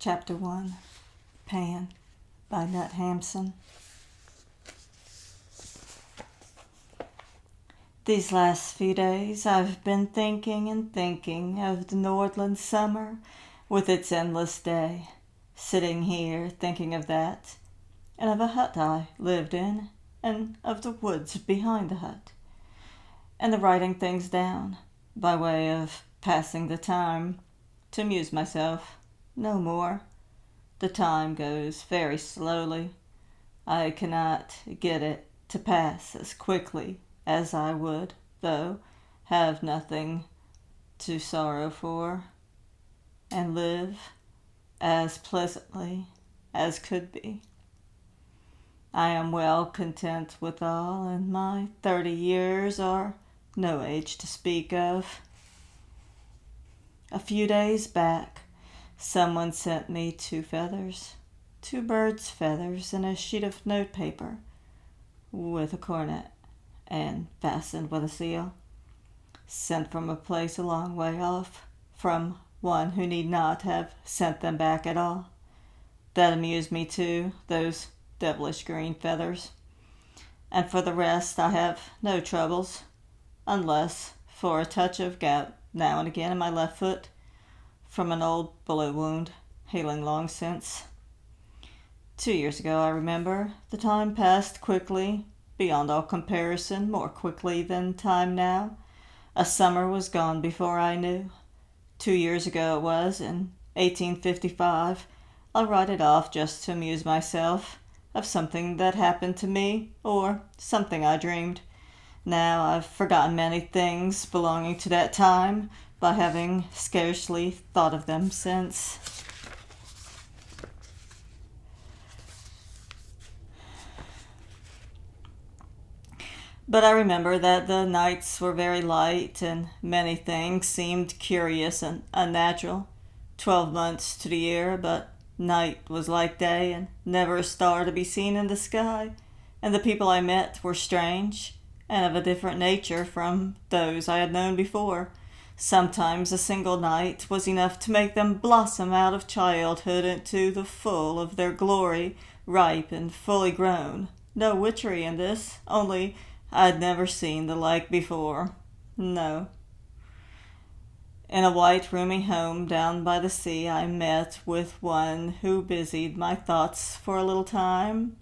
Chapter 1, Pan, by Knut Hamsun. These last few days I've been thinking and thinking of the Nordland summer with its endless day, sitting here thinking of that, and of a hut I lived in, and of the woods behind the hut, and the writing things down, by way of passing the time, to amuse myself, no more. The time goes very slowly. I cannot get it to pass as quickly as I would, though have nothing to sorrow for, and live as pleasantly as could be. I am well content withal, and my 30 years are no age to speak of. A few days back, someone sent me 2 feathers, 2 birds' feathers in a sheet of notepaper, with a coronet, and fastened with a seal, sent from a place a long way off, from one who need not have sent them back at all. That amused me too, those devilish green feathers. And for the rest I have no troubles, unless for a touch of gout now and again in my left foot, from an old bullet wound, healing long since. 2 years ago, I remember, the time passed quickly, beyond all comparison, more quickly than time now. A summer was gone before I knew. 2 years ago it was, in 1855. I'll write it off just to amuse myself, of something that happened to me, or something I dreamed. Now I've forgotten many things belonging to that time, by having scarcely thought of them since. But I remember that the nights were very light, and many things seemed curious and unnatural. 12 months to the year, but night was like day, and never a star to be seen in the sky, and the people I met were strange, and of a different nature from those I had known before. Sometimes a single night was enough to make them blossom out of childhood into the full of their glory, ripe and fully grown. No witchery in this, only I'd never seen the like before. No. In a white, roomy home down by the sea, I met with one who busied my thoughts for a little time.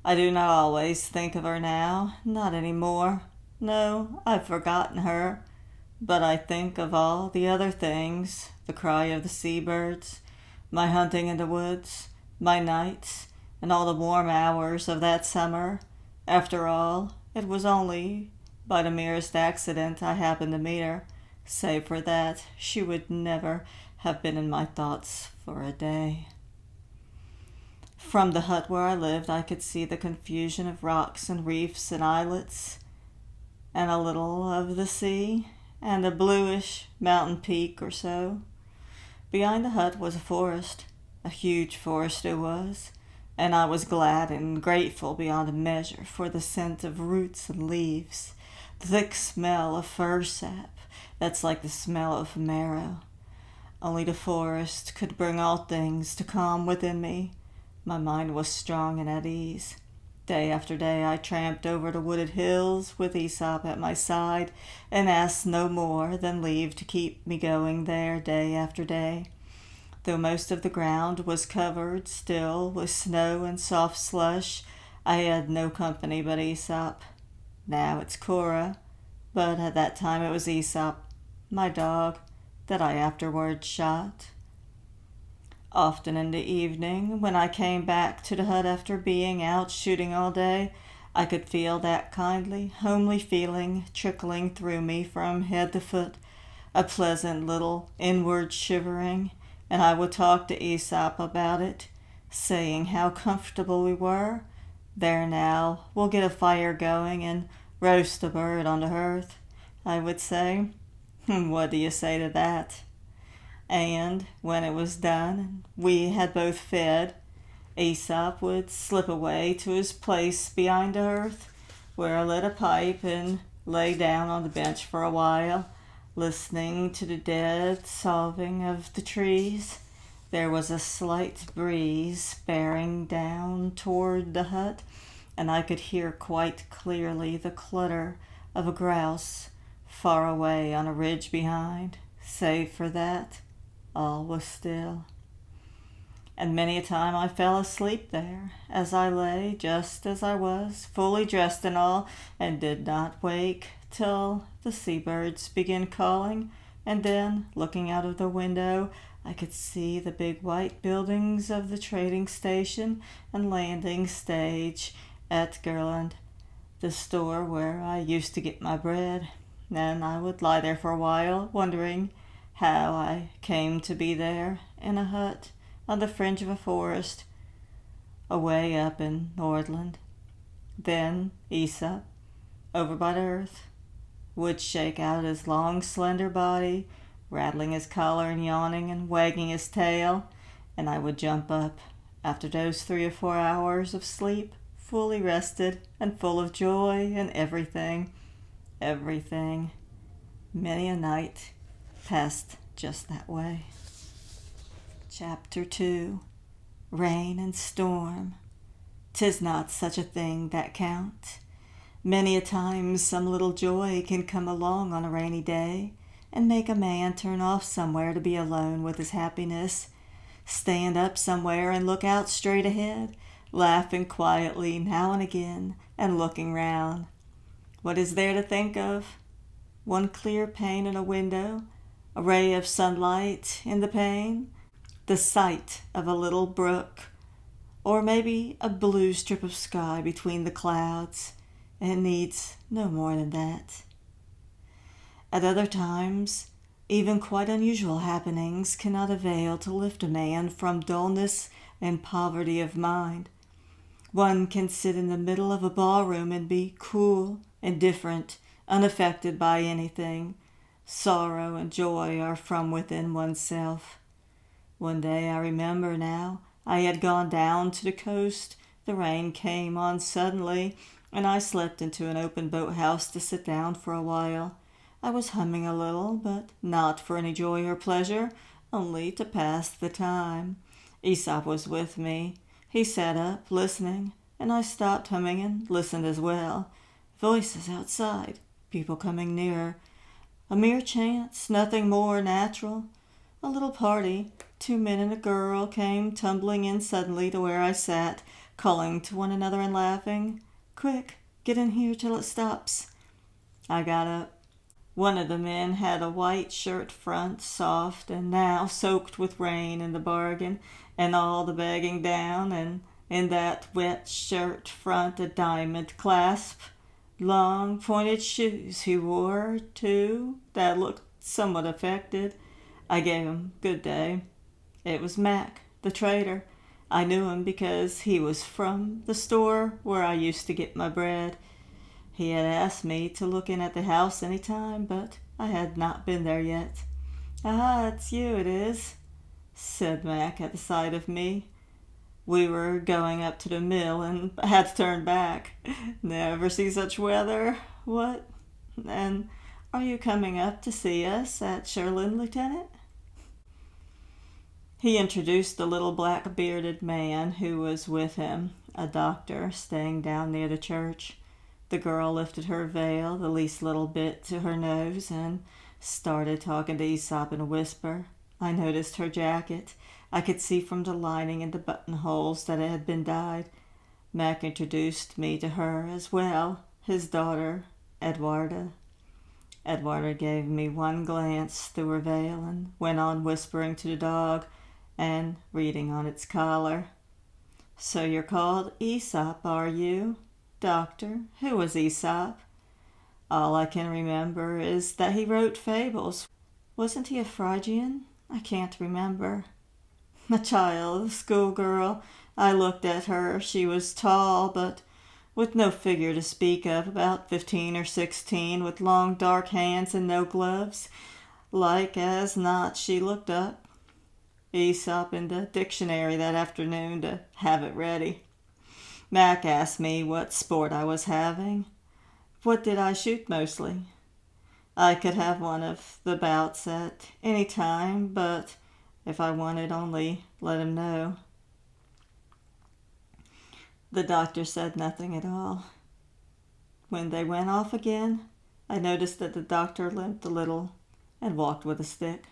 I do not always think of her now, not any more. No, I've forgotten her. But I think of all the other things, the cry of the seabirds, my hunting in the woods, my nights, and all the warm hours of that summer. After all, it was only by the merest accident I happened to meet her. Save for that, she would never have been in my thoughts for a day. From the hut where I lived, I could see the confusion of rocks and reefs and islets, and a little of the sea, and a bluish mountain peak or so. Behind the hut was a forest, a huge forest it was, and I was glad and grateful beyond measure for the scent of roots and leaves, the thick smell of fir sap that's like the smell of marrow. Only the forest could bring all things to calm within me. My mind was strong and at ease. Day after day I tramped over the wooded hills with Aesop at my side, and asked no more than leave to keep me going there day after day. Though most of the ground was covered still with snow and soft slush, I had no company but Aesop. Now it's Cora, but at that time it was Aesop, my dog, that I afterwards shot. Often in the evening, when I came back to the hut after being out shooting all day, I could feel that kindly, homely feeling trickling through me from head to foot, a pleasant little inward shivering, and I would talk to Aesop about it, saying how comfortable we were. There now, we'll get a fire going and roast a bird on the hearth, I would say. What do you say to that? And when it was done, and we had both fed, Aesop would slip away to his place behind the hearth, where I lit a pipe and lay down on the bench for a while, listening to the dead solving of the trees, There was a slight breeze bearing down toward the hut, and I could hear quite clearly the clutter of a grouse far away on a ridge behind. Save for that, all was still. And many a time I fell asleep there, as I lay just as I was, fully dressed and all, and did not wake till the seabirds began calling, and then, looking out of the window, I could see the big white buildings of the trading station and landing stage at Gerland, the store where I used to get my bread. And I would lie there for a while, wondering how I came to be there in a hut on the fringe of a forest away up in Nordland. Then Aesop, over by the earth, would shake out his long, slender body, rattling his collar and yawning and wagging his tail, and I would jump up after those 3 or 4 hours of sleep, fully rested and full of joy and everything. Many a night passed just that way. Chapter 2. Rain and Storm. 'Tis not such a thing that count. Many a time some little joy can come along on a rainy day and make a man turn off somewhere to be alone with his happiness, stand up somewhere and look out straight ahead, laughing quietly now and again and looking round. What is there to think of? One clear pane in a window, a ray of sunlight in the pane, the sight of a little brook, or maybe a blue strip of sky between the clouds. It needs no more than that. At other times, even quite unusual happenings cannot avail to lift a man from dullness and poverty of mind. One can sit in the middle of a ballroom and be cool, indifferent, unaffected by anything. Sorrow and joy are from within oneself. One day, I remember now, I had gone down to the coast. The rain came on suddenly, and I slipped into an open boathouse to sit down for a while. I was humming a little, but not for any joy or pleasure, only to pass the time. Aesop was with me. He sat up, listening, and I stopped humming and listened as well. Voices outside, people coming nearer. A mere chance, nothing more natural. A little party, 2 men and a girl, came tumbling in suddenly to where I sat, calling to one another and laughing. "Quick, get in here till it stops." I got up. One of the men had a white shirt front, soft, and now soaked with rain in the bargain, and all the bagging down, and in that wet shirt front a diamond clasp. Long pointed shoes he wore, too, that looked somewhat affected. I gave him good day. It was Mac, the trader. I knew him because he was from the store where I used to get my bread. He had asked me to look in at the house any time, but I had not been there yet. "Ah, it's you, it is," said Mac at the sight of me. We were going up to the mill and I had to turn back. "Never see such weather. What? And are you coming up to see us at Sherlin, Lieutenant?" He introduced the little black-bearded man who was with him, a doctor staying down near the church. The girl lifted her veil the least little bit to her nose and started talking to Aesop in a whisper. I noticed her jacket. I could see from the lining and the buttonholes that it had been dyed. Mac introduced me to her as well, his daughter, Edwarda. Edwarda gave me one glance through her veil and went on whispering to the dog and reading on its collar. "So you're called Aesop, are you? Doctor, who was Aesop?" "All I can remember is that he wrote fables. Wasn't he a Phrygian? I can't remember." A child, a schoolgirl. I looked at her. She was tall, but with no figure to speak of, about 15 or 16, with long dark hands and no gloves. Like as not she looked up. Aesop in the dictionary that afternoon to have it ready. Mac asked me what sport I was having. What did I shoot mostly? I could have one of the bouts at any time, but If I wanted only let him know. The doctor said nothing at all. When they went off again, I noticed that the doctor limped a little and walked with a stick.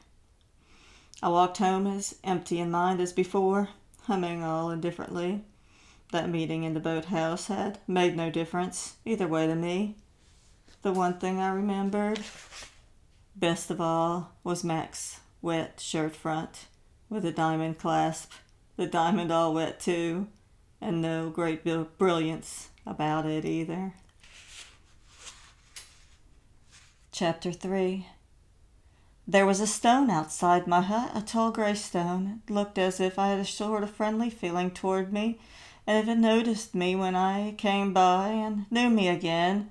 I walked home as empty in mind as before, humming all indifferently. That meeting in the boathouse had made no difference either way to me. The one thing I remembered best of all was Mac's wet shirt front with a diamond clasp, the diamond all wet too, and no great brilliance about it either. Chapter 3. There was a stone outside my hut, a tall gray stone. It looked as if I had a sort of friendly feeling toward me, and if it noticed me when I came by and knew me again.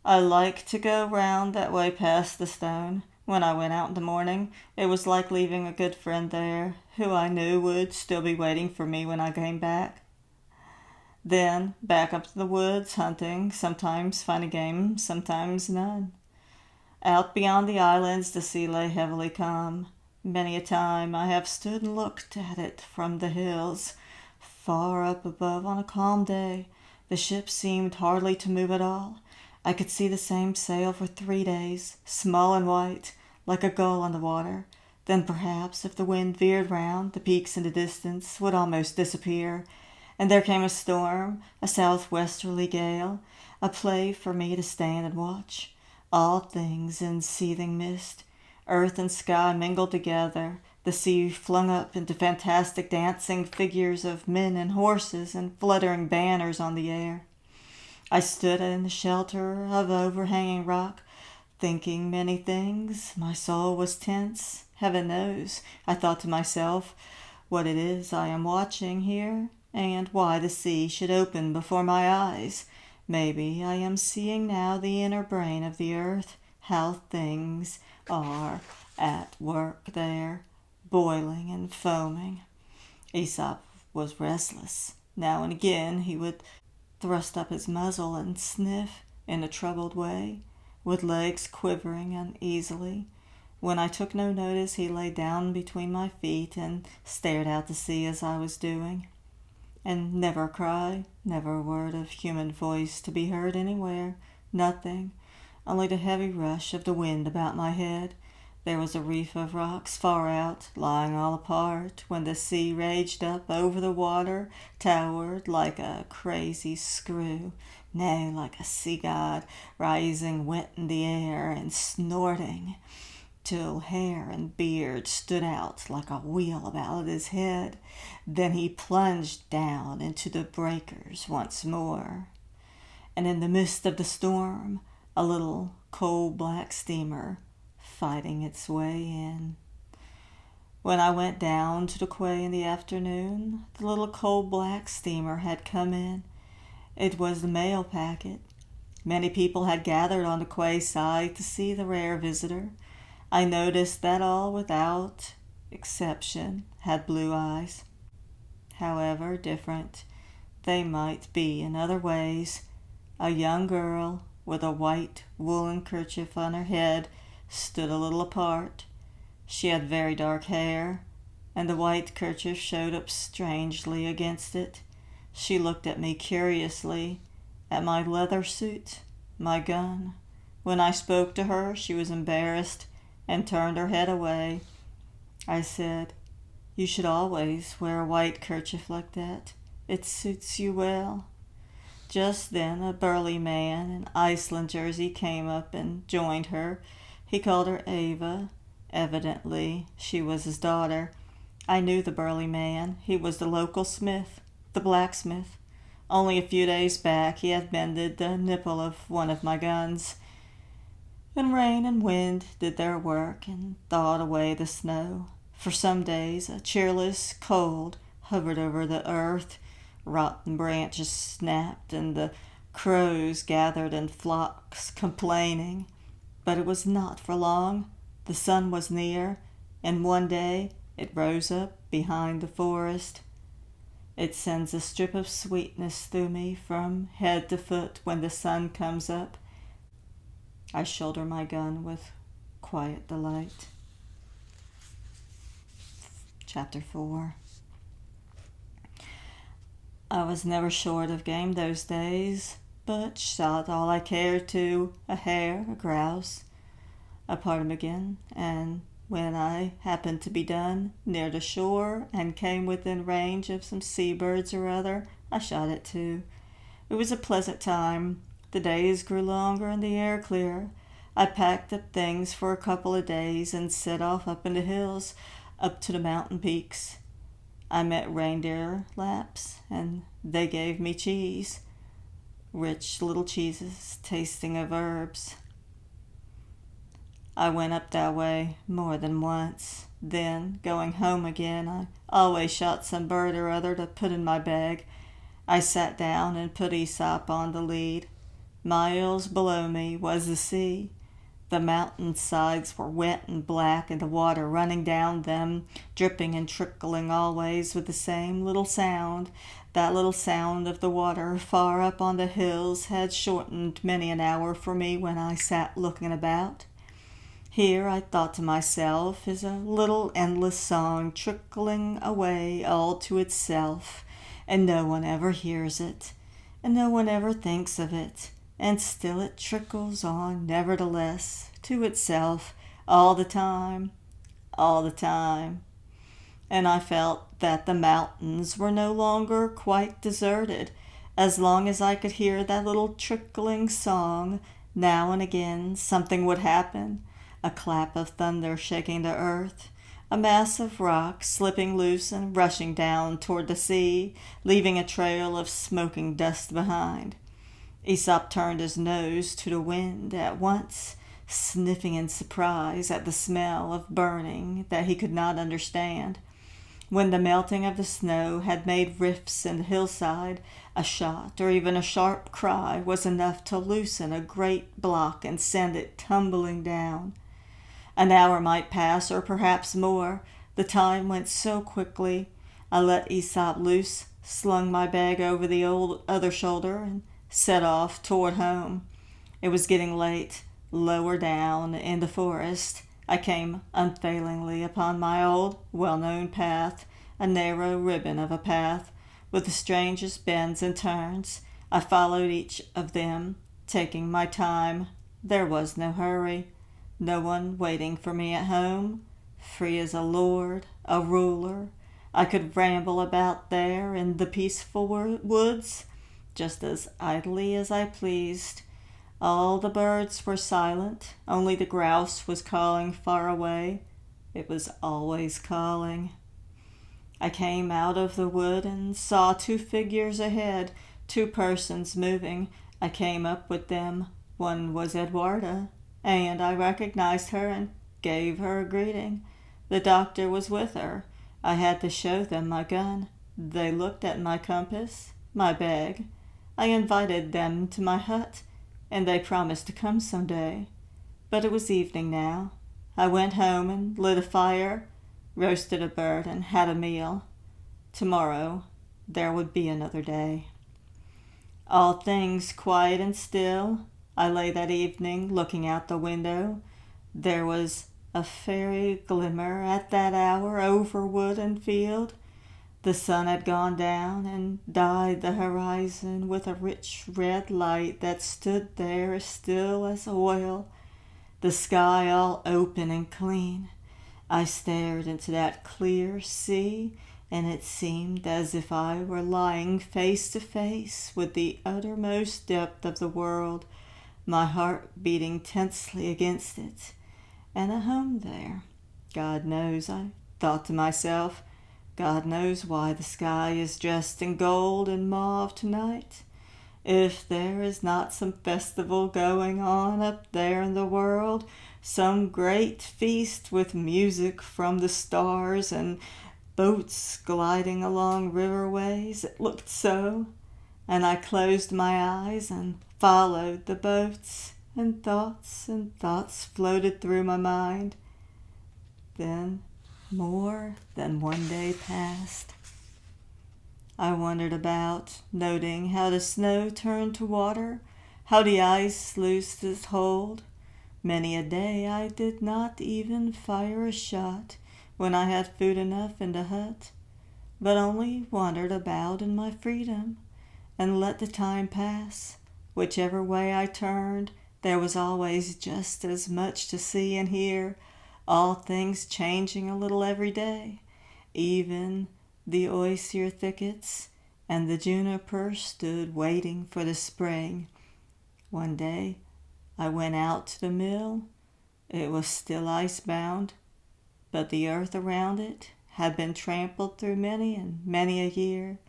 I liked to go round that way past the stone. When I went out in the morning, it was like leaving a good friend there, who I knew would still be waiting for me when I came back. Then, back up to the woods, hunting, sometimes finding game, sometimes none. Out beyond the islands the sea lay heavily calm. Many a time I have stood and looked at it from the hills. Far up above on a calm day, the ship seemed hardly to move at all. I could see the same sail for 3 days, small and white, like a gull on the water. Then perhaps, if the wind veered round, the peaks in the distance would almost disappear. And there came a storm, a southwesterly gale, a play for me to stand and watch. All things in seething mist. Earth and sky mingled together. The sea flung up into fantastic dancing figures of men and horses and fluttering banners on the air. I stood in the shelter of overhanging rock, thinking many things. My soul was tense. Heaven knows, I thought to myself, what it is I am watching here, and why the sea should open before my eyes. Maybe I am seeing now the inner brain of the earth, how things are at work there, boiling and foaming. Aesop was restless. Now and again he would thrust up his muzzle and sniff in a troubled way, with legs quivering uneasily. When I took no notice, he lay down between my feet and stared out to sea as I was doing. And never a cry, never a word of human voice to be heard anywhere, nothing, only the heavy rush of the wind about my head. There was a reef of rocks far out, lying all apart, when the sea raged up over the water, towered like a crazy screw, nay, like a sea god, rising wet in the air and snorting, till hair and beard stood out like a wheel about his head. Then he plunged down into the breakers once more. And in the midst of the storm, a little coal-black steamer fighting its way in. When I went down to the quay in the afternoon, the little coal-black steamer had come in. It was the mail packet. Many people had gathered on the quay side to see the rare visitor. I noticed that all, without exception, had blue eyes. However different they might be in other ways, a young girl with a white woolen kerchief on her head stood a little apart. She had very dark hair, and the white kerchief showed up strangely against it. She looked at me curiously, at my leather suit, my gun. When I spoke to her, she was embarrassed and turned her head away. I said, "You should always wear a white kerchief like that. It suits you well." Just then a burly man in Iceland jersey came up and joined her. He called her Ava. Evidently she was his daughter. I knew the burly man. He was the local smith, the blacksmith. Only a few days back he had mended the nipple of one of my guns. And rain and wind did their work and thawed away the snow. For some days a cheerless cold hovered over the earth. Rotten branches snapped, and the crows gathered in flocks, complaining. But it was not for long. The sun was near, and one day it rose up behind the forest. It sends a strip of sweetness through me from head to foot when the sun comes up. I shoulder my gun with quiet delight. Chapter 4. I was never short of game those days, but shot all I cared to a hare, a grouse, a ptarmigan, and when I happened to be done near the shore and came within range of some seabirds or other, I shot it too. It was a pleasant time. The days grew longer and the air clearer. I packed up things for a couple of days and set off up in the hills, up to the mountain peaks. I met reindeer laps, and they gave me cheese, rich little cheeses tasting of herbs. I went up that way more than once. Then, going home again, I always shot some bird or other to put in my bag. I sat down and put Aesop on the lead. Miles below me was the sea. The mountain sides were wet and black, and the water running down them, dripping and trickling always with the same little sound. That little sound of the water far up on the hills had shortened many an hour for me when I sat looking about. Here, I thought to myself, is a little endless song trickling away all to itself, and no one ever hears it, and no one ever thinks of it. And still it trickles on, nevertheless, to itself, all the time. And I felt that the mountains were no longer quite deserted. As long as I could hear that little trickling song, now and again something would happen. A clap of thunder shaking the earth, a mass of rock slipping loose and rushing down toward the sea, leaving a trail of smoking dust behind. Aesop turned his nose to the wind at once, sniffing in surprise at the smell of burning that he could not understand. When the melting of the snow had made rifts in the hillside, a shot or even a sharp cry was enough to loosen a great block and send it tumbling down. An hour might pass, or perhaps more. The time went so quickly. I let Aesop loose, slung my bag over the other shoulder, and set off toward home. It was getting late. Lower down in the forest, I came unfailingly upon my old, well-known path, a narrow ribbon of a path, with the strangest bends and turns. I followed each of them, taking my time. There was no hurry, no one waiting for me at home. Free as a lord, a ruler, I could ramble about there in the peaceful woods, just as idly as I pleased. All the birds were silent, only the grouse was calling far away. It was always calling. I came out of the wood and saw 2 figures ahead, 2 persons moving. I came up with them. One was Edwarda, and I recognized her and gave her a greeting. The doctor was with her. I had to show them my gun. They looked at my compass, my bag. I invited them to my hut, and they promised to come some day. But it was evening now. I went home and lit a fire, roasted a bird, and had a meal. Tomorrow there would be another day. All things quiet and still. I lay that evening looking out the window. There was a fairy glimmer at that hour over wood and field. The sun had gone down and dyed the horizon with a rich red light that stood there as still as oil, the sky all open and clean. I stared into that clear sea, and it seemed as if I were lying face to face with the uttermost depth of the world, my heart beating tensely against it, and a home there. God knows, I thought to myself, God knows why the sky is dressed in gold and mauve tonight. If there is not some festival going on up there in the world, some great feast with music from the stars and boats gliding along riverways, it looked so. And I closed my eyes and followed the boats, and thoughts floated through my mind. Then more than one day passed. I wandered about, noting how the snow turned to water, how the ice loosed its hold. Many a day I did not even fire a shot, when I had food enough in the hut, but only wandered about in my freedom and let the time pass. Whichever way I turned, there was always just as much to see and hear, all things changing a little every day. Even the osier thickets and the juniper stood waiting for the spring. One day I went out to the mill. It was still ice-bound, but the earth around it had been trampled through many and many a year,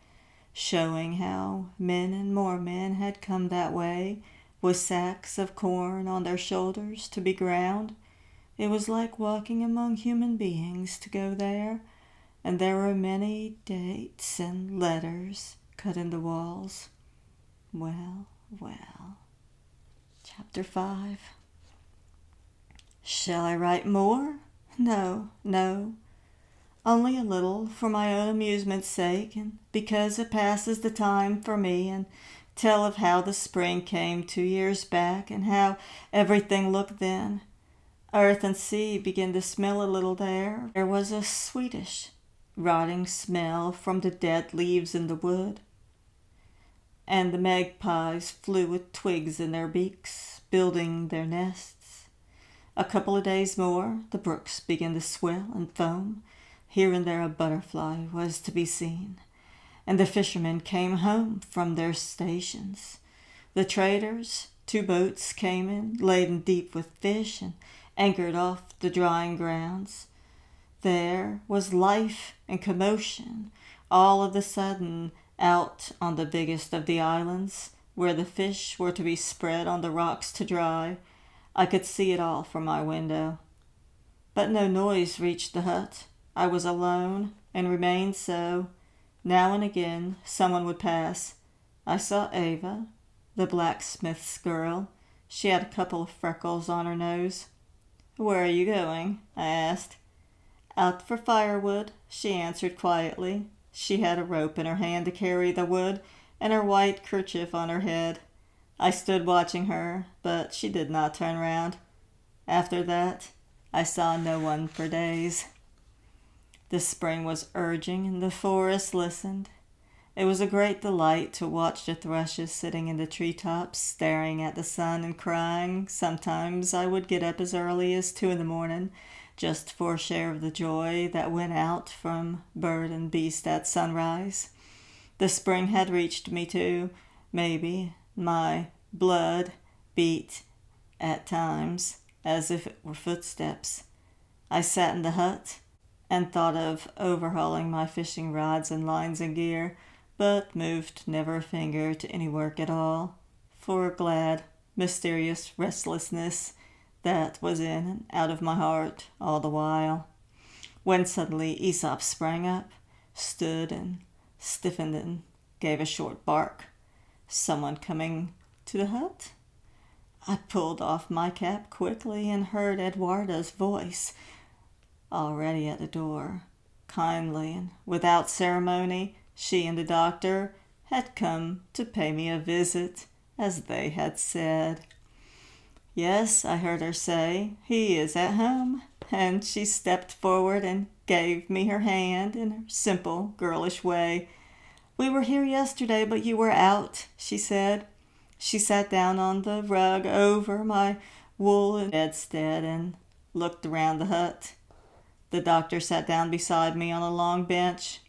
showing how men and more men had come that way with sacks of corn on their shoulders to be ground. It was like walking among human beings to go there, and there were many dates and letters cut in the walls. Well, well. Chapter 5. Shall I write more? No, only a little for my own amusement's sake, and because it passes the time for me, and tell of how the spring came 2 years back, and how everything looked then. Earth and sea began to smell a little there. There was a sweetish, rotting smell from the dead leaves in the wood, and the magpies flew with twigs in their beaks, building their nests. A couple of days more, the brooks began to swell and foam. Here and there a butterfly was to be seen, and the fishermen came home from their stations. The traders, 2 boats came in, laden deep with fish, and anchored off the drying grounds. There was life and commotion all of a sudden out on the biggest of the islands, where the fish were to be spread on the rocks to dry. I could see it all from my window. But no noise reached the hut. I was alone, and remained so. Now and again someone would pass. I saw Ava, the blacksmith's girl. She had a couple of freckles on her nose. "Where are you going?" I asked. "Out for firewood," she answered quietly. She had a rope in her hand to carry the wood, and her white kerchief on her head. I stood watching her, but she did not turn round. After that, I saw no one for days. The spring was urging, and the forest listened. It was a great delight to watch the thrushes sitting in the treetops, staring at the sun and crying. Sometimes I would get up as early as 2 a.m, just for a share of the joy that went out from bird and beast at sunrise. The spring had reached me too. Maybe my blood beat at times as if it were footsteps. I sat in the hut and thought of overhauling my fishing rods and lines and gear, but moved never a finger to any work at all, for a glad, mysterious restlessness that was in and out of my heart all the while. When suddenly Aesop sprang up, stood and stiffened and gave a short bark. Someone coming to the hut? I pulled off my cap quickly and heard Eduarda's voice already at the door. Kindly and without ceremony, she and the doctor had come to pay me a visit, as they had said. "Yes," I heard her say, "he is at home," and she stepped forward and gave me her hand in her simple, girlish way. "We were here yesterday, but you were out," she said. She sat down on the rug over my wool bedstead and looked around the hut. The doctor sat down beside me on a long bench.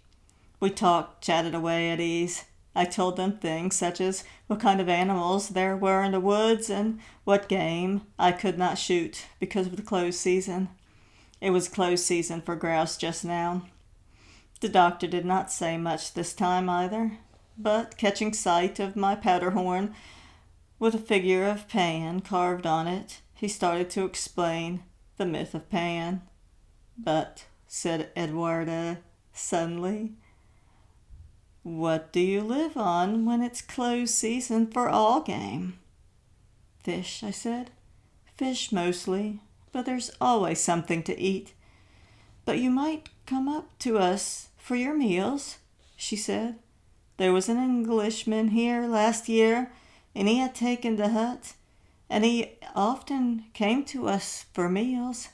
We talked, chatted away at ease. I told them things such as what kind of animals there were in the woods and what game I could not shoot because of the close season. It was close season for grouse just now. The doctor did not say much this time either, but catching sight of my powder horn with a figure of Pan carved on it, he started to explain the myth of Pan. "But," said Eduarda suddenly, "what do you live on when it's close season for all game?" "Fish," I said. "Fish mostly, but there's always something to eat." "But you might come up to us for your meals," she said. "There was an Englishman here last year, and he had taken the hut, and he often came to us for meals."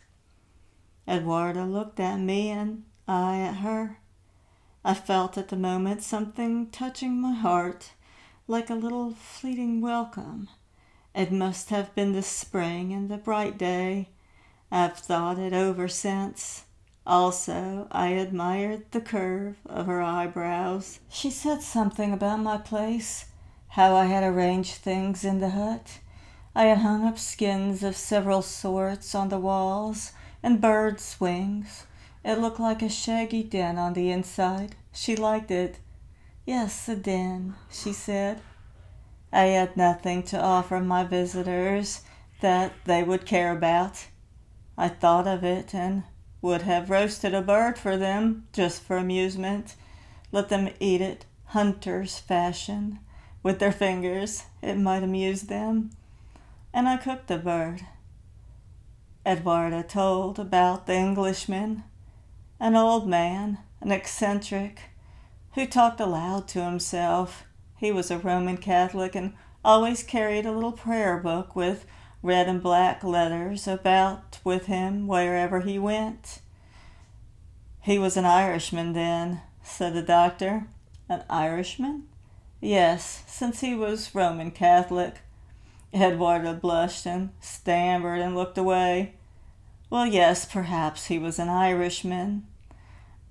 Edwarda looked at me and I at her. I felt at the moment something touching my heart, like a little fleeting welcome. It must have been the spring and the bright day. I've thought it over since. Also, I admired the curve of her eyebrows. She said something about my place, how I had arranged things in the hut. I had hung up skins of several sorts on the walls, and birds' wings. It looked like a shaggy den on the inside. She liked it. Yes, a den, she said. I had nothing to offer my visitors that they would care about. I thought of it and would have roasted a bird for them, just for amusement. Let them eat it, hunter's fashion, with their fingers. It might amuse them. And I cooked the bird. Edwarda told about the Englishman, an old man, an eccentric, who talked aloud to himself. He was a Roman Catholic and always carried a little prayer book with red and black letters about with him wherever he went. He was an Irishman then, said the doctor. An Irishman? Yes, since he was Roman Catholic. Edwarda blushed and stammered and looked away. Well, yes, perhaps he was an Irishman.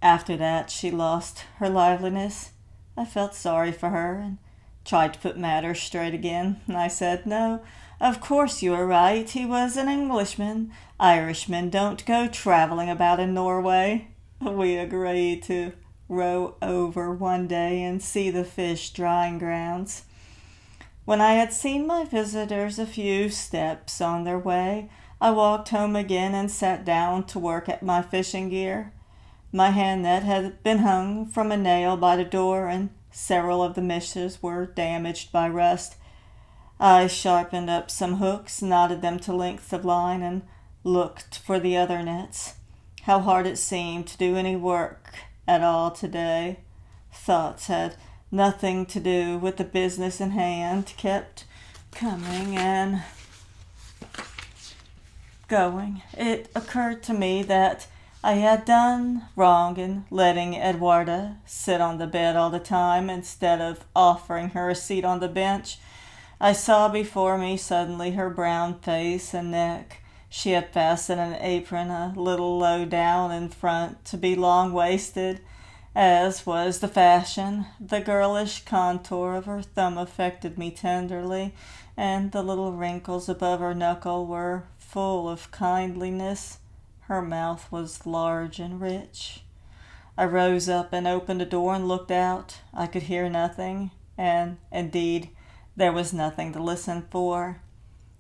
After that she lost her liveliness. I felt sorry for her and tried to put matters straight again. I said, no, of course you are right. He was an Englishman. Irishmen don't go traveling about in Norway. We agreed to row over one day and see the fish drying grounds. When I had seen my visitors a few steps on their way, I walked home again and sat down to work at my fishing gear. My hand net had been hung from a nail by the door, and several of the meshes were damaged by rust. I sharpened up some hooks, knotted them to lengths of line, and looked for the other nets. How hard it seemed to do any work at all today. Thoughts had nothing to do with the business in hand, kept coming and going. It occurred to me that I had done wrong in letting Edwarda sit on the bed all the time instead of offering her a seat on the bench. I saw before me suddenly her brown face and neck. She had fastened an apron a little low down in front to be long-waisted, as was the fashion. The girlish contour of her thumb affected me tenderly, and the little wrinkles above her knuckle were full of kindliness. Her mouth was large and rich. I rose up and opened the door and looked out. I could hear nothing, and, indeed, there was nothing to listen for.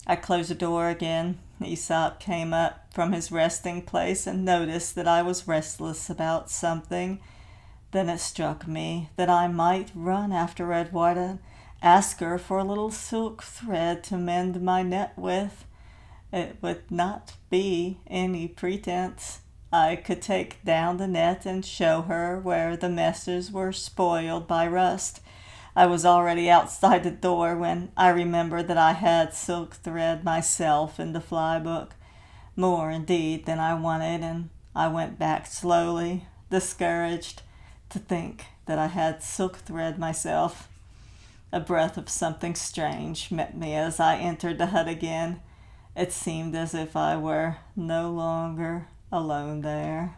I closed the door again. Aesop came up from his resting place and noticed that I was restless about something. Then it struck me that I might run after Edwarda and ask her for a little silk thread to mend my net with. It would not be any pretense. I could take down the net and show her where the meshes were spoiled by rust. I was already outside the door when I remembered that I had silk thread myself in the fly book. More, indeed, than I wanted, and I went back slowly, discouraged, to think that I had silk thread myself. A breath of something strange met me as I entered the hut again. It seemed as if I were no longer alone there.